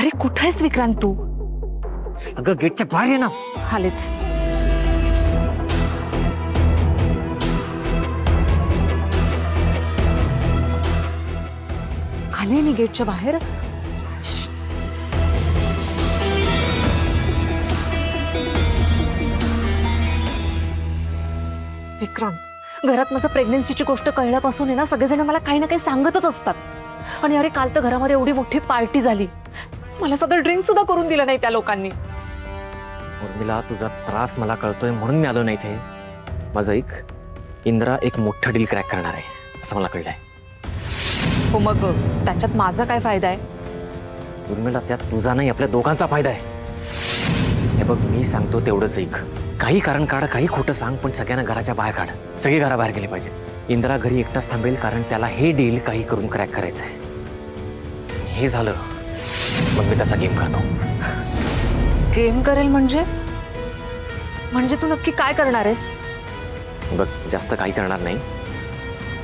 अरे कुठे आहेस विक्रांत तू? अगं गेटच्या बाहेर आहे ना. आलेच. आले मी गेटच्या बाहेर. विक्रांत, घरात माझं प्रेग्नन्सीची गोष्ट कळल्यापासून आहे ना सगळेजण मला काही ना काही सांगतच असतात. आणि अरे काल तर घरामध्ये एवढी मोठी पार्टी झाली, मला सगळं ड्रिंक सुद्धा करून दिलं नाही त्या लोकांनी. उर्मिला, तुझा त्रास मला कळतोय म्हणून मी आलो नाही इथे. माझं ऐक, इंद्रा एक मोठं डील क्रॅक करणार आहे असं मला कळलंय. हो मग त्याच्यात माझा काय फायदा आहे? उर्मिला, त्यात तुझा नाही आपल्या दोघांचा फायदा आहे. हे बघ, मी सांगतो तेवढंच ऐक. काही कारण काढ, काही खोटं सांग, पण सगळ्यांना घराच्या बाहेर काढ. सगळे घराबाहेर गेले पाहिजे. इंद्रा घरी एकटाच थांबेल कारण त्याला हे डील काही करून क्रॅक करायचं आहे. हे झालं मग मी त्याचा गेम करतो. गेम करेल म्हणजे? म्हणजे तू नक्की काय करणार आहेस? बघ, जास्त काही करणार नाही.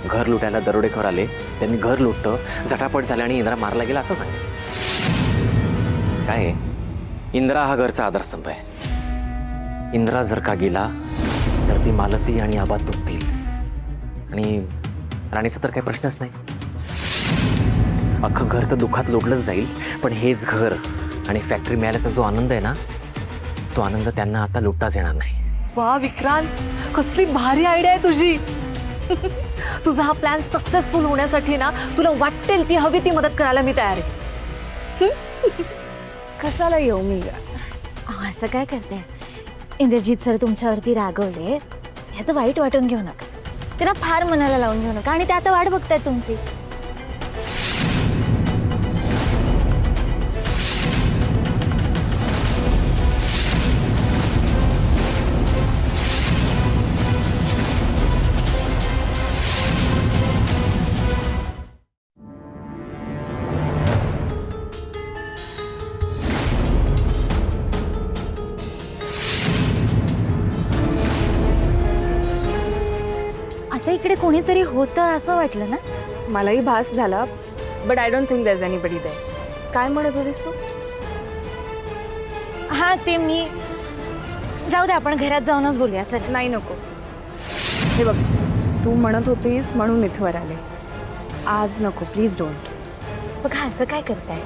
घर लुटायला दरोडेखोर आले, त्यांनी घर लुटतं, झटापट झाली आणि इंद्रा मारला गेला असं सांगेल. काय आहे, इंद्रा हा घरचा आधारस्तंभ आहे. इंद्रा जर का गेला तर ती मालती आणि आबा तुटतील आणि राणीचा तर काही प्रश्नच नाही. अख्खं घर तर दुःखात लोटलंच जाईल, पण हेच घर आणि फॅक्टरी मिळाल्याचा जो आनंद आहे ना, तो आनंद त्यांना आता लुटताच येणार नाही. वा विक्रांत, कसली भारी आयडिया आहे तुझी. तुझा हा प्लॅन सक्सेसफुल होण्यासाठी ना तुला वाटेल ती हवी ती मदत करायला मी तयार आहे. कशाला येऊ मी? असं काय करते? इंद्रजीत सर तुमच्यावरती रागवले, ह्याचं वाईट वाटून घेऊ नका. त्यांना फार मनाला लावून घेऊ नका. आणि ते आता वाट बघतायत तुमची. आता इकडे कोणीतरी होतं असं वाटलं ना? मलाही भास झाला, but I don't think there is anybody there. काय म्हणत होतीस तू? हा, ते मी जाऊ दे, आपण घरात जाऊनच बोलूया. चल. नाही, नको. हे बघ, तू म्हणत होतीस म्हणून इथवर आले. आज नको, प्लीज डोंट. बघा, असं काय करताय?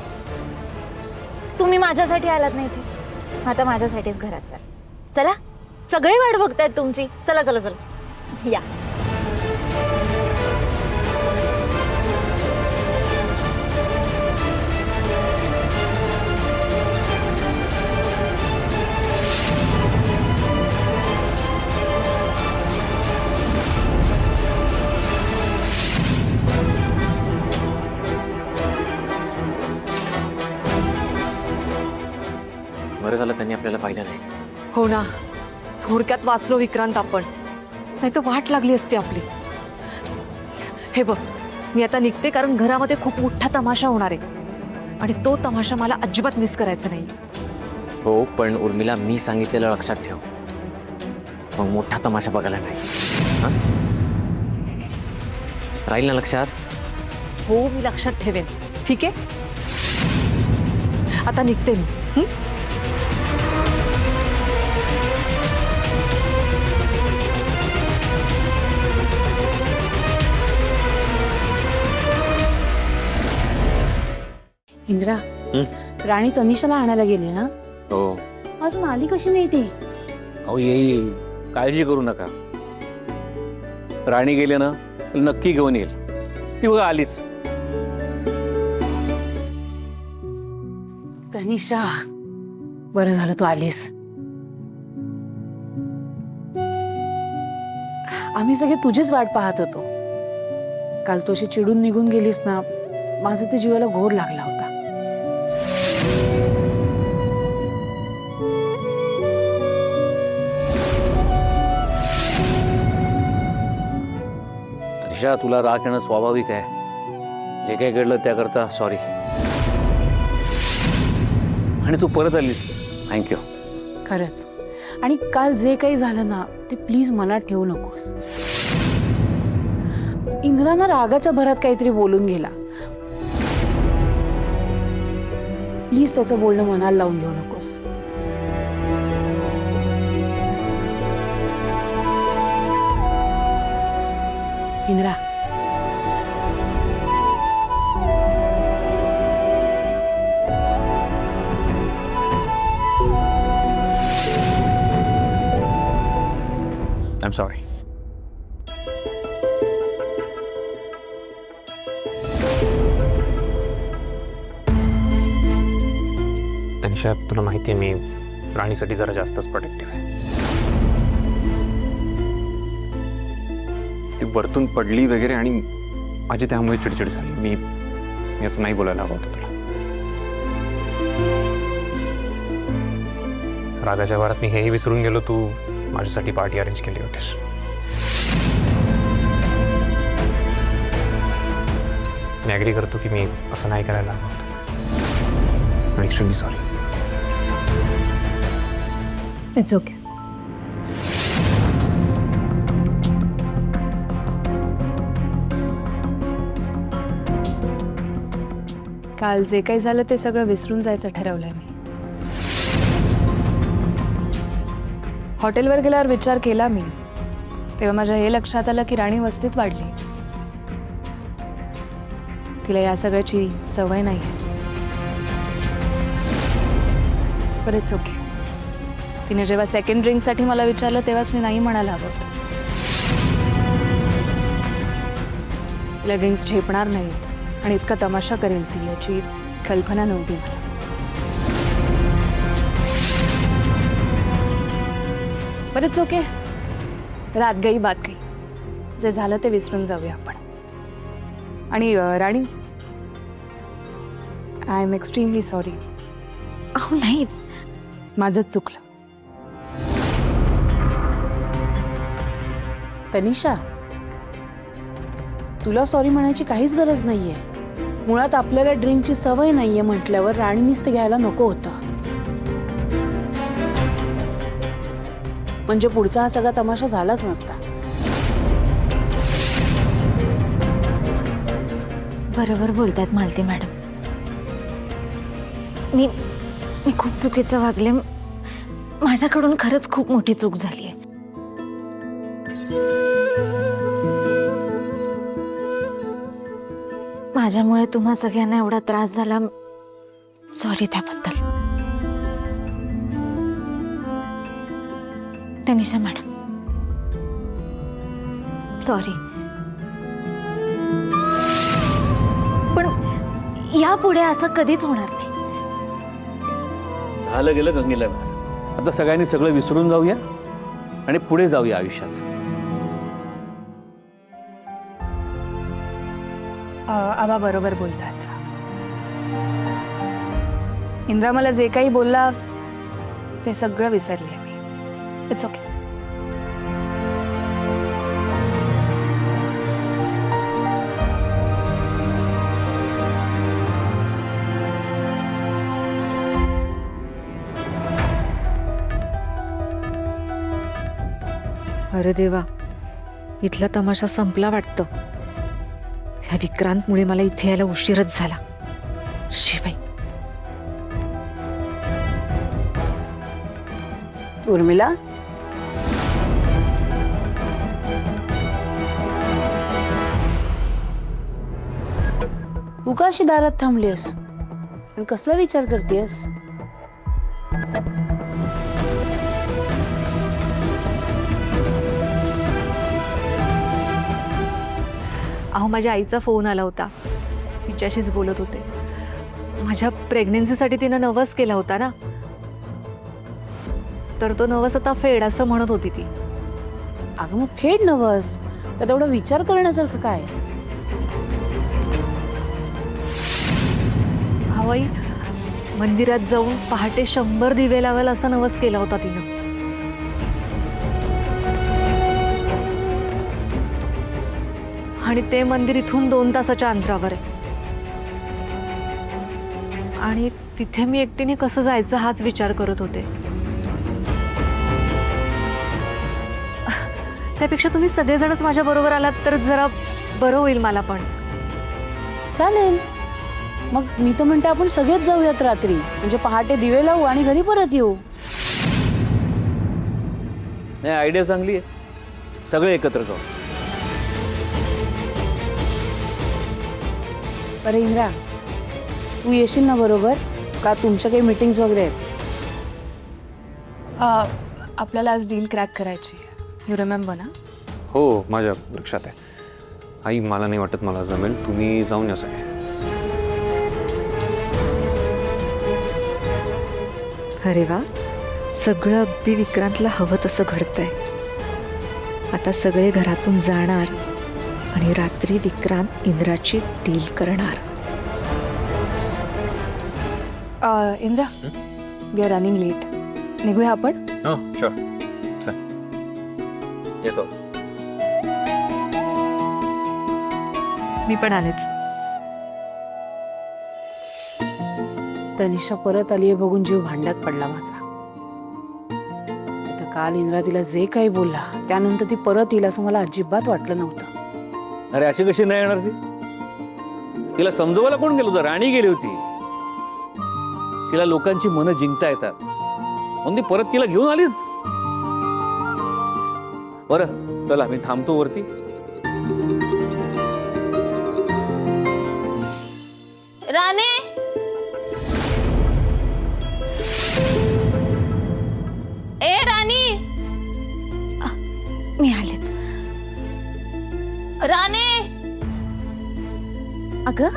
तुम्ही माझ्यासाठी आलात नाही इथे, आता माझ्यासाठीच घरात चल. चला, सगळे वाट बघतायत तुमची. चला चला चला या. बरं झालं त्यांनी आपल्याला पाहिलं नाही. हो ना, थोडक्यात वाचलो विक्रांत आपण, नाही तर वाट लागली असती आपली. हे बघ, मी आता निघते कारण घरामध्ये खूप मोठा तमाशा होणार आहे आणि तो तमाशा मला अजिबात मिस करायचा नाही. हो, पण उर्मिला, मी सांगितलेलं लक्षात ठेव. मग मोठा तमाशा बघायला नाही. हां, राहील ना लक्षात? हो, मी लक्षात ठेवेन. ठीक आहे, आता निघते मी. इंद्रा, राणी तनिषाला आणायला गेली ना? हो. अजून आली कशी नाही ती? अहो, येईल, काळजी करू नका. राणी गेले ना नक्की घेऊन येईल. ती बघा आलीच. तनिषा, बरं झालं तू आलीस. आम्ही सगळे तुझीच वाट पाहत होतो. काल तू अशी चिडून निघून गेलीस ना, माझं ते जीवाला घोर लागला होता. ऋषा, तुला राग येणं स्वाभाविक आहे. जे काही घडलं त्याकरता सॉरी. आणि तू परत आलीस, थँक्यू. खरंच. आणि काल जे काही झालं ना ते प्लीज मनात ठेवू नकोस. इंद्रानं रागाच्या भरात काहीतरी बोलून गेला. प्लीज त्याचं बोलणं मनाला लावून घेऊ नकोस. Indra, I am sorry. Tanisha, तुला माहिती आहे मी राणीसाठी जरा जास्तच प्रोटेक्टिव्ह आहे. ती वरतून पडली वगैरे आणि माझी त्यामुळे चिडचिड झाली. मी असं नाही बोलायला हवं होतं तुला. रागाच्या वारात मी हेही विसरून गेलो तू माझ्यासाठी पार्टी अरेंज केली होतीस. मी ॲग्री करतो की मी असं नाही करायला हवं होतं. आणि एक्स्ट्रीमली सॉरी. It's okay. काल जे काही झालं ते सगळं विसरून जायचं ठरवलंय मी. हॉटेलवर गेल्यावर विचार केला मी, तेव्हा माझ्या हे लक्षात आलं की राणी वस्तीत वाढली. तिला या सगळ्याची सवय नाही. पण इट्स ओके. तिने जेव्हा सेकंड ड्रिंकसाठी मला विचारलं तेव्हाच मी नाही म्हणायला हवं होतं. तिला ड्रिंक्स झेपणार नाहीत आणि इतका तमाशा करेल ती याची कल्पना नव्हती मला. But it's okay. रात गई बात गई. जे झालं ते विसरून जाऊया आपण. आणि राणी, आय एम एक्स्ट्रीमली सॉरी. अहो नाही, माझंच चुकलं. तनिषा, तुला सॉरी म्हणायची काहीच गरज नाहीये. मुळात आपल्याला ड्रिंकची सवय नाहीये म्हटल्यावर राणीनीच ते घ्यायला नको होतं. म्हणजे पुढचा हा सगळा तमाशा झालाच नसता. बरोबर बोलतायत मालती मॅडम. मी खूप चुकीचं वागले. माझ्याकडून खरंच खूप मोठी चूक झाली आहे. माझ्यामुळे तुम्हा सगळ्यांना एवढा त्रास झाला. सॉरी त्याबद्दल. Tanisha madam, sorry. पण यापुढे असं कधीच होणार नाही. झालं गेलं गंगेला. आता सगळ्यांनी सगळं विसरून जाऊया आणि पुढे जाऊया आयुष्यात. आबा बरोबर बोलतात. इंद्रा मला जे काही बोलला ते सगळं विसरले मी. It's okay. अरे देवा, इथला तमाशा संपला वाटतं. ह्या विक्रांतमुळे मला इथे यायला उशीरच झाला. शिवाय उर्मिला, तू का अशी दारात थांबलीस आणि कसला विचार करतेस? अहो, माझ्या आईचा फोन आला होता. तिच्याशीच बोलत होते. माझ्या प्रेग्नेन्सीसाठी तिनं नवस केला होता ना, तर तो नवस आता फेड असं म्हणत होती ती. अगं मग फेड नवस, तर तेवढा विचार करण्यासारखं काय? हवाई मंदिरात जाऊन पहाटे 100 दिवे लावेल असा नवस केला होता तिनं. आणि ते मंदिर इथून 2 तासाच्या अंतरावर आहे. आणि तिथे मी एकटीने कसं जायचं हाच विचार करत होते. त्यापेक्षा तुम्ही सगळेजणच माझ्या बरोबर आलात तर जरा बरं होईल मला पण. चालेल, मग मी तर म्हणते आपण सगळेच जाऊयात रात्री, म्हणजे पहाटे दिवे लावू आणि घरी परत येऊ. नाही, आयडिया चांगली आहे. सगळे एकत्र जाऊ. बरं इंद्रा, तू येशील ना बरोबर, का तुमच्या काही मीटिंग्स वगैरे आहेत? आपल्याला आज डील क्रॅक करायची. यू रिमेंबर ना? हो, माझ्या लक्षात आहे. आई, मला नाही वाटत मला जमेल. तुम्ही जाऊन या सगळे. अरे वा, सगळं अगदी विक्रांतला हवं तसं घडतंय. आता सगळे घरातून जाणार आणि रात्री विक्रांत इंद्राची डील करणार. Indra, we are running late. निघूया आपण. हो, शुअर. चल, येतो. मी पण आलेच. तनिषा परत आली आहे बघून जीव भांड्यात पडला माझा. आता काल इंद्रा तिला जे काही बोलला त्यानंतर ती परत येईल असं मला अजिबात वाटलं नव्हतं. अरे अशी कशी नाही येणार ती? तिला समजवायला कोण गेलो होतं? राणी गेली होती. तिला लोकांची मनं जिंकता येतात म्हणून ती परत तिला घेऊन आलीच. बरं चला, मी थांबतो वरती. राणे, ए राणी, मी आलेच. राणे, अगं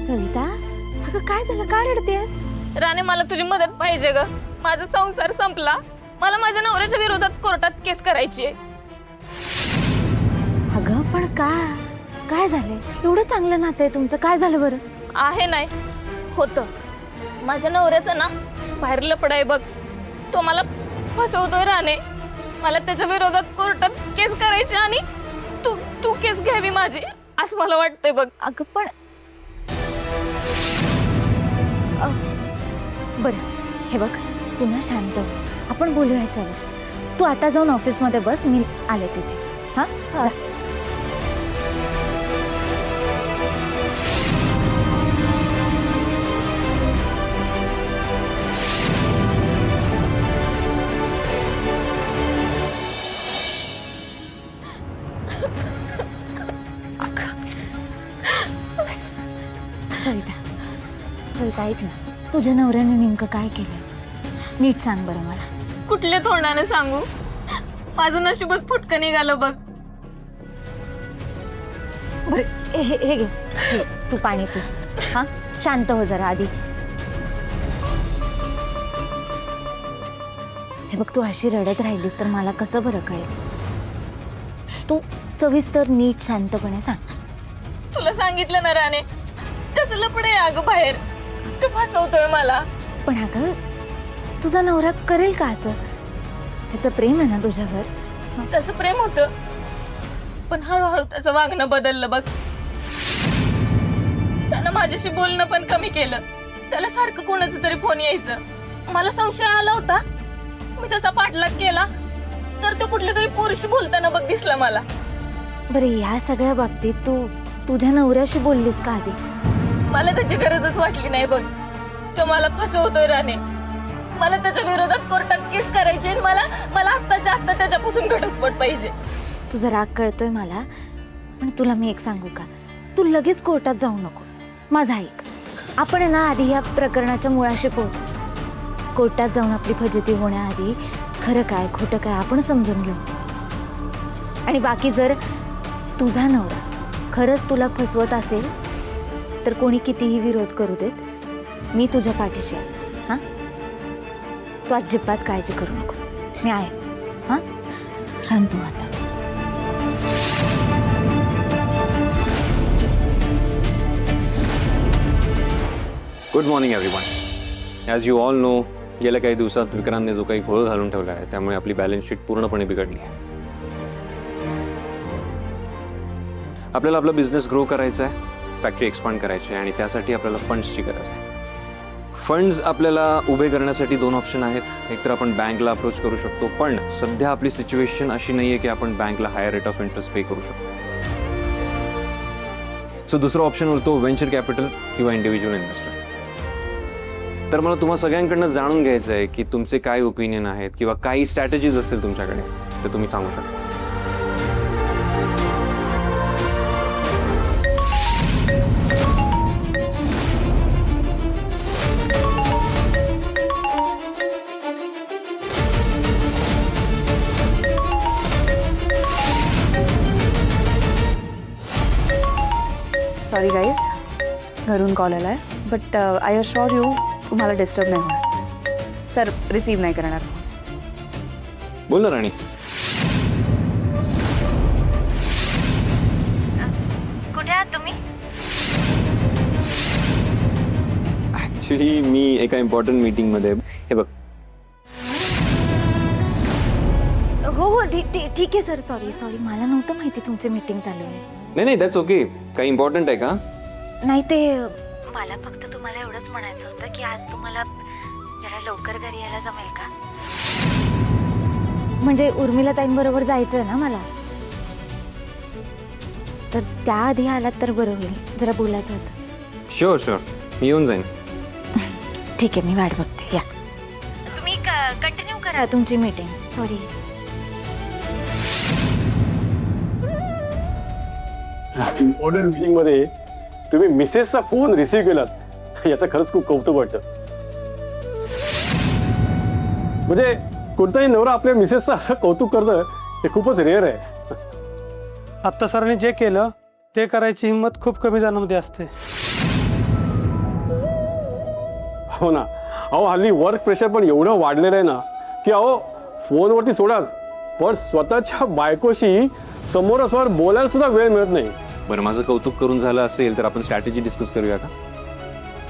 सविता, अगं काय झालं, का रडतेस? राणे, मला तुझी मदत पाहिजे ग. माझा संसार संपला. मला माझ्या नवऱ्याच्या विरोधात कोर्टात केस करायची आहे. अगं पण काय झालंय? एवढं चांगलं नातं आहे तुमचं, काय झालं बरं? आहे नाही होतं. माझ्या नवऱ्याचं ना बाहेर लफडं आहे बघ. तो मला फसवतोय राणे. मला त्याच्या विरोधात कोर्टात केस करायची आणि तू केस घ्यावी माझी, असं मला वाटतंय बघ. अगं पण बरं, हे बघ, तू ना शांत हो, आपण बोलूया ह्याच्यावर. तू आता जाऊन ऑफिसमध्ये बस, मी आले तिथे. हा, सविता ऐक ना, तुझ्या नवऱ्याने नेमकं काय केलं? नीट सांग बरं मला. कुठल्या तोंडाने सांगू? माझं नशीबच फुटकं निघालं बघ. बरं, हे घे, हे, तू पाणी पी. हा, शांत हो जरा आधी. हे बघ, तू अशी रडत राहिलीस तर मला कसं बरं कळेल? तू सविस्तर नीट शांतपणे सांग. तुला सांगितलं ना राणे, त्याचं लफडं आहे अगं बाहेर. तो फसवतोय मला. पण अगं, तुझा नवरा करेल का असं? त्याचं प्रेम आहे ना तुझ्यावर. त्याचं प्रेम होतं, पण हळूहळू त्याचं वागणं बदललं बघ. त्यानं माझ्याशी बोलणं पण कमी केलं. त्याला सारखं कोणाचं तरी फोन यायचं. मला संशय आला होता. मी त्याचा पाठलाग केला तर तो कुठल्या तरी पोरीशी बोलताना बघ दिसला मला. बरं, या सगळ्या बाबतीत तू तुझ्या नवऱ्याशी बोललीस का आधी? मला त्याची गरजच वाटली नाही बघ. तो मला फसवतोय राणे. मला त्याच्या विरोधात कोर्टात केस करायची आणि मला आत्ताच्या आत्ता त्याच्यापासून घटस्फोट पाहिजे. तुझा राग कळतोय मला, पण तुला मी एक सांगू का? तू लगेच कोर्टात जाऊ नको. माझा ऐक, आपण आहे ना आधी या प्रकरणाच्या मुळाशी पोहोचू. कोर्टात जाऊन आपली फजिती होण्याआधी खरं काय खोटं काय आपण समजून घेऊ. आणि बाकी जर तुझा नवरा खरंच तुला फसवत असेल तर कोणी कितीही विरोध करू देत, मी तुझ्या पाठीशी असेल. हां, तू अजिबात काळजी करू नकोस, मी आहे. हां, शांत हो आता. Good morning everyone. As you all know, गेल्या काही दिवसात विक्रांतने जो काही घोळ घालून ठेवला आहे त्यामुळे आपली बॅलन्स शीट पूर्णपणे बिघडली आहे. आपल्याला आपला बिझनेस ग्रो करायचा आहे, फॅक्टरी एक्सपांड करायची आहे आणि त्यासाठी आपल्याला फंड्सची गरज आहे. फंड्स आपल्याला उभे करण्यासाठी दोन ऑप्शन आहेत. एक तर आपण बँकला अप्रोच करू शकतो, पण सध्या आपली सिच्युएशन अशी नाही आहे की आपण बँकला हायर रेट ऑफ इंटरेस्ट पे करू शकतो. सो दुसरा ऑप्शन होतो व्हेंचर कॅपिटल किंवा इंडिव्हिज्युअल इन्व्हेस्टर. तर मला तुम्हाला सगळ्यांकडनं जाणून घ्यायचं आहे की तुमचे काय ओपिनियन आहेत किंवा काही स्ट्रॅटेजीज असतील तुमच्याकडे तर तुम्ही सांगू शकता. सॉरी गाईज, घरून कॉल आला आहे, बट आय अश्योर यू तुम्हाला डिस्टर्ब नाही होणार. सर रिसीव्ह नाही करणार. बोल ना राणी. कुठे आहात तुम्ही? ऍक्च्युली मी एका इम्पॉर्टंट मीटिंग मध्ये. हे बघ, हो हो ठीक आहे सर. सॉरी मला नव्हतं माहिती तुमची मीटिंग चालू आहे. नाही दॅट्स ओके. काही इम्पॉर्टंट आहे का? नाही, ते मला फक्त तुम्हाला एवढंच म्हणायचं होतं की आज तुम्हाला जरा लवकर घरी यायला जमेल का? म्हणजे उर्मिला ताईंबरोबर जायचं आहे ना मला, तर त्याआधी आलात तर बरं होईल. जरा बोलायचं होतं. शुअर मी येऊन जाईन. ठीक आहे, मी वाट बघते. या तुम्ही कंटिन्यू करा तुमची मीटिंग. सॉरी. इम्पॉर्टंट मीटिंग मध्ये तुम्ही मिसेसचा फोन रिसीव्ह केलात याचं खरंच खूप कौतुक वाटतं. म्हणजे कोणताही नवरा आपल्या मिसेसचं असं कौतुक करतं हे खूपच रेअर आहे. आत्ता सरांनी जे केलं ते करायची हिंमत खूप कमी जणांमध्ये असते. हो ना. अहो हल्ली वर्क प्रेशर पण एवढं वाढलेलं आहे ना की अहो फोनवरती सोडाच पण स्वतःच्या बायकोशी समोरासमोर बोलायला सुद्धा वेळ मिळत नाही. बरं, माझं कौतुक करून झालं असेल तर आपण स्ट्रॅटेजी डिस्कस करूया का?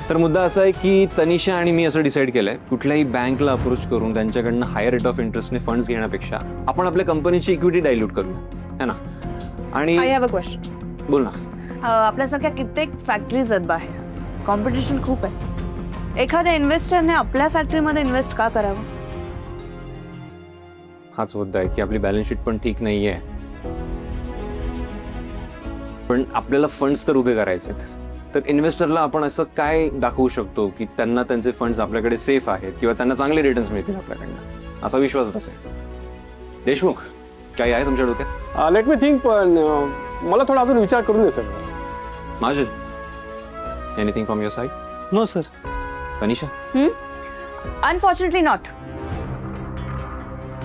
तर मुद्दा असा आहे की तनिषा आणि मी असं डिसाईड केलंय, कुठल्याही बँकला अप्रोच करून त्यांच्याकडनं हायर रेट ऑफ इंटरेस्टने फंड्स घेण्यापेक्षा आपण आपल्या कंपनीची इक्विटी डायल्यूट करूया, है ना? आणि आय हॅव अ क्वेश्चन. बोल ना. आपल्यासारख्या कित्येक फॅक्टरीज आहेत बाहेर, कॉम्पिटिशन खूप आहे. एखाद्या इन्व्हेस्टरने आपल्या फॅक्टरीमध्ये इन्व्हेस्ट का करावं? हाच मुद्दा आहे की आपली बॅलन्स शीट पण ठीक नाहीये, पण आपल्याला फंड्स तर उभे करायचे आहेत. तर इन्व्हेस्टरला आपण असं काय दाखवू शकतो की त्यांना त्यांचे फंड्स आपल्याकडे सेफ आहेत किंवा त्यांना चांगले रिटर्न्स मिळतील आपल्याकडनं, असा विश्वास बसेल. देशमुख, काही आहे तुमच्या डोक्यात? लेट मी थिंक, पण मला थोडा अजून विचार करून दे sir. Majid, anything from your side? No sir. Tanisha? Unfortunately not.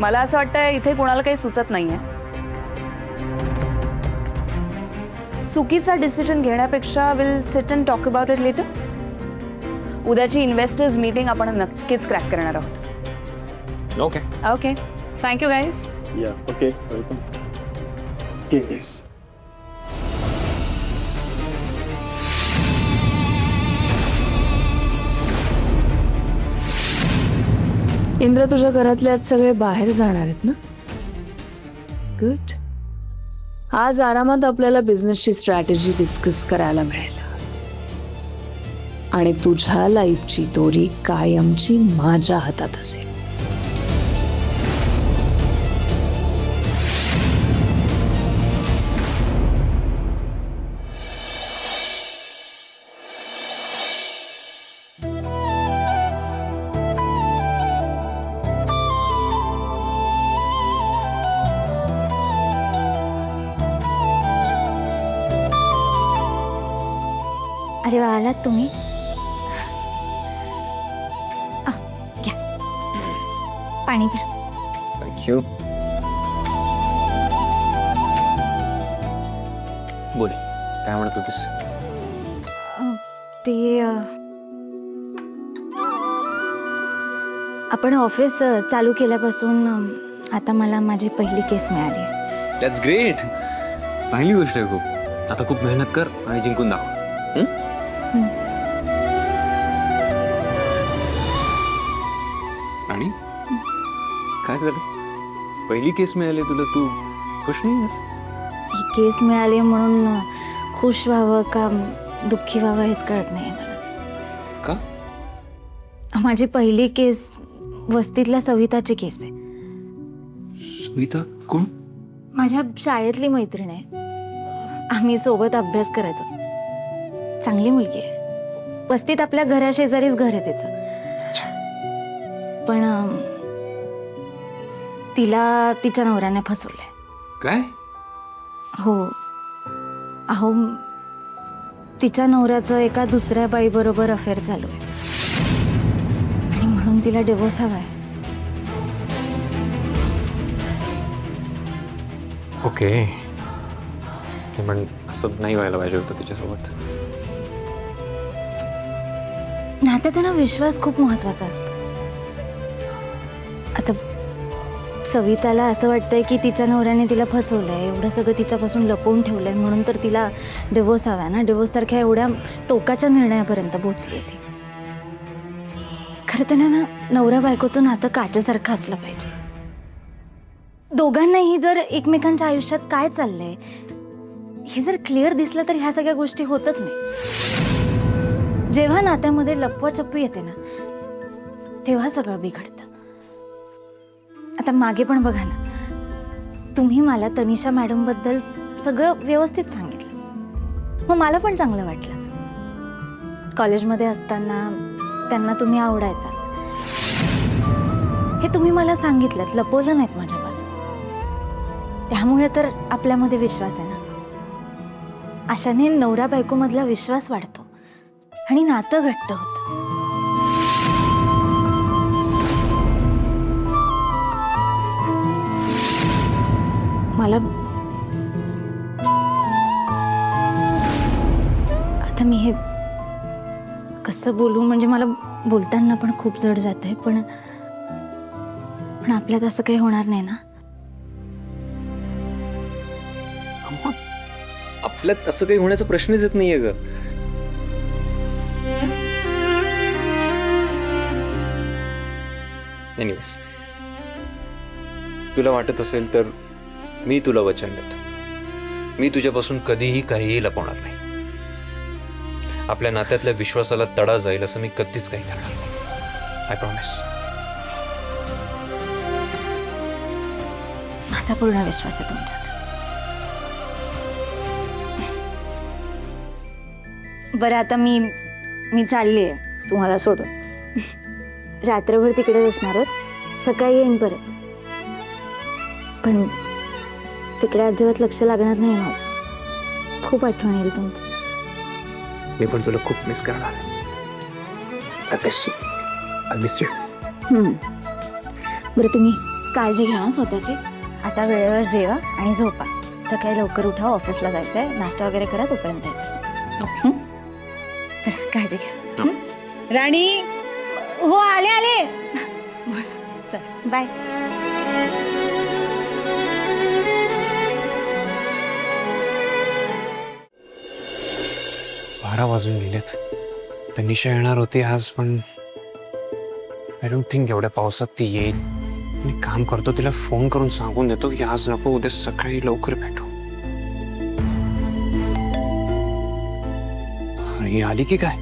मला असं वाटतं इथे कोणाला काही सुचत नाहीये. चुकीचा डिसिजन घेण्यापेक्षा will sit and talk about it later. उद्याची इन्व्हेस्टर्स मीटिंग आपण नक्कीच क्रॅक करणार आहोत. ओके. Okay, thank you guys. या ओके, वेलकम. येस. इंद्र, तुझ्या घरातले आज सगळे बाहेर जाणार आहेत ना? गुड. आज आरामात आपल्याला बिझनेसची स्ट्रॅटेजी डिस्कस करायला मिळेल आणि तुझ्या लाईफची दोरी कायमची माझ्या हातात असेल. अरे वा, आलात तुम्ही. घ्या पाणी घ्या. थँक्यू. बोल, काय म्हणत होतीस? ते आपण ऑफिस चालू केल्यापासून आता मला माझी पहिली केस मिळाली. That's great. चांगली गोष्ट आहे खूप. आता खूप मेहनत कर आणि जिंकून दाखव. आणि काय झालं? पहिली केस मिळाली तुला, तू खुश नाही आहेस? ही केस मिळाली म्हणून खुश व्हावं का दुःखी व्हावं हेच कळत नाही मला. का? माझी पहिली केस वस्तीतल्या सविताची केस आहे. सविता कोण? माझ्या शाळेतली मैत्रीण आहे. आम्ही सोबत अभ्यास करायचो. चांगली मुलगी आहे. वस्तीत आपल्या घराशेजारीच घर आहे तिचं. पण तिला तिच्या नवऱ्याने फसवलंय. काय? हो. अहो, तिच्या नवऱ्याचं एका दुसऱ्या बाईबरोबर अफेअर चालू आहे आणि म्हणून तिला डिवोर्स हवाय. ओके, पण असं नाही व्हायला पाहिजे होतं तिच्यासोबत. नात्यात ना विश्वास खूप महत्वाचा असतो. आता सविताला असं वाटतंय की तिच्या नवऱ्याने तिला फसवलंय, एवढं सगळं तिच्यापासून लपवून ठेवलंय, म्हणून तर तिला डिवोर्स हवा ना. डिवोर्स सारख्या एवढ्या टोकाच्या निर्णयापर्यंत पोहोचली ती. खरं तर ना नवरा बायकोचं नातं काचेसारखं असलं पाहिजे. दोघांनाही जर एकमेकांच्या आयुष्यात काय चाललंय हे जर क्लिअर दिसलं तर ह्या सगळ्या गोष्टी होतच नाही. जेव्हा नात्यामध्ये लपवाछपवी येते ना तेव्हा सगळं बिघडतं. आता मागे पण बघा ना, तुम्ही मला तनिषा मॅडम बद्दल सगळं व्यवस्थित सांगितलं, मग मला पण चांगलं वाटलं. कॉलेजमध्ये असताना त्यांना तुम्ही आवडायचात हे तुम्ही मला सांगितलं, लपवलं नाहीत माझ्यापासून. त्यामुळे तर आपल्यामध्ये विश्वास आहे ना. अशाने नवरा बायकोमधला विश्वास वाढतो आणि नातं घट्ट होतं. मला आता मी हे कसं बोलू, म्हणजे मला बोलताना पण खूप जड जात आहे, पण आपल्यात असं काही होणार नाही ना. आपल्यात असं काही होण्याचा प्रश्नच येत नाहीये ग. एनिवेज, तुला वाटत असेल तर मी तुला वचन देतो, मी तुझ्यापासून कधीही काहीही लपवणार नाही. आपल्या नात्यातल्या विश्वासाला तडा जाईल असं मी कधीच काही करणार नाही. I promise. माझा पूर्ण विश्वास आहे तुमच्यावर. बरं, आता मी चालली आहे तुम्हाला सोडून. रात्रभर तिकडेच असणार आहोत, सकाळी येईन परत. पण तिकडे अजिबात लक्ष लागणार नाही माझं. खूप आठवण येईल तुमची. मी पण तुला खूप मिस करणार आहे. बरं, तुम्ही काळजी घ्या स्वतःची. आता वेळेवर जेवा आणि झोपा. सकाळी लवकर उठा, ऑफिसला जायचं आहे. नाश्ता वगैरे करा, तोपर्यंत यायचं. चला, काळजी घ्या. राणी, हो, आले. चल, बाय. 12 वाजून गेलेत. तनिषा येणार होती आज, पण आय डोंट थिंक एवढ्या पावसात ती येईल. मी काम करतो, तिला फोन करून सांगून देतो की आज नको, उद्या सकाळी लवकर भेटू. अरे आली की काय?